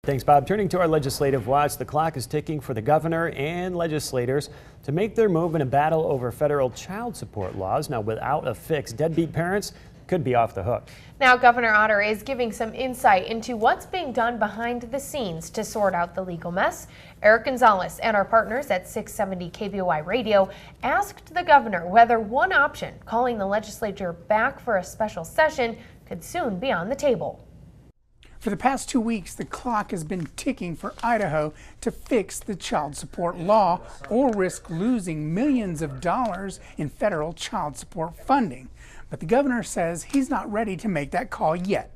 Thanks, Bob. Turning to our legislative watch, the clock is ticking for the governor and legislators to make their move in a battle over federal child support laws. Now, without a fix, deadbeat parents could be off the hook. Now, Governor Otter is giving some insight into what's being done behind the scenes to sort out the legal mess. Eric Gonzalez and our partners at 670 KBOI Radio asked the governor whether one option, calling the legislature back for a special session, could soon be on the table. For the past 2 weeks, the clock has been ticking for Idaho to fix the child support law or risk losing millions of dollars in federal child support funding. But the governor says he's not ready to make that call yet.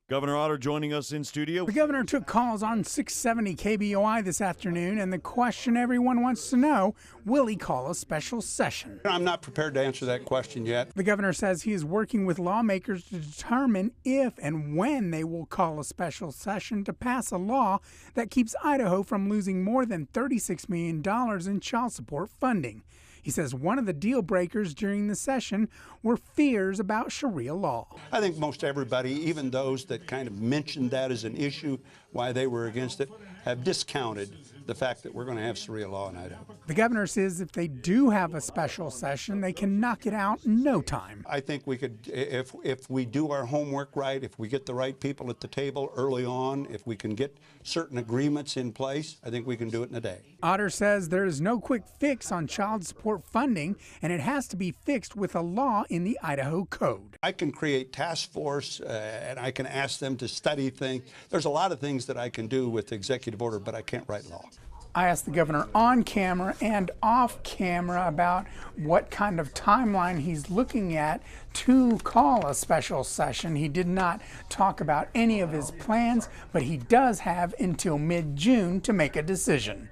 Governor Otter joining us in studio. The governor took calls on 670 KBOI this afternoon, and the question everyone wants to know, will he call a special session? I'm not prepared to answer that question yet. The governor says he is working with lawmakers to determine if and when they will call a special session to pass a law that keeps Idaho from losing more than $36 million in child support funding. He says one of the deal breakers during the session were fears about Sharia law. I think most everybody, even those that kind of mentioned that as an issue, why they were against it, have discounted the fact that we're going to have Sharia law in Idaho. The governor says if they do have a special session, they can knock it out in no time. I think we could, if we do our homework right, if we get the right people at the table early on, if we can get certain agreements in place, I think we can do it in a day. Otter says there is no quick fix on child support funding, and it has to be fixed with a law in the Idaho Code. I can create task force and I can ask them to study things. There's a lot of things that I can do with executive order, but I can't write law. I asked the governor on camera and off camera about what kind of timeline he's looking at to call a special session. He did not talk about any of his plans, but he does have until mid-June to make a decision.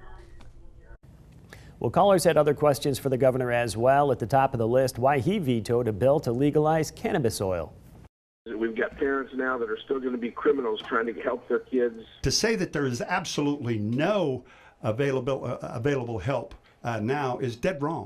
Well, callers had other questions for the governor as well. At the top of the list, why he vetoed a bill to legalize cannabis oil. We've got parents now that are still going to be criminals trying to help their kids. To say that there is absolutely no available help now is dead wrong.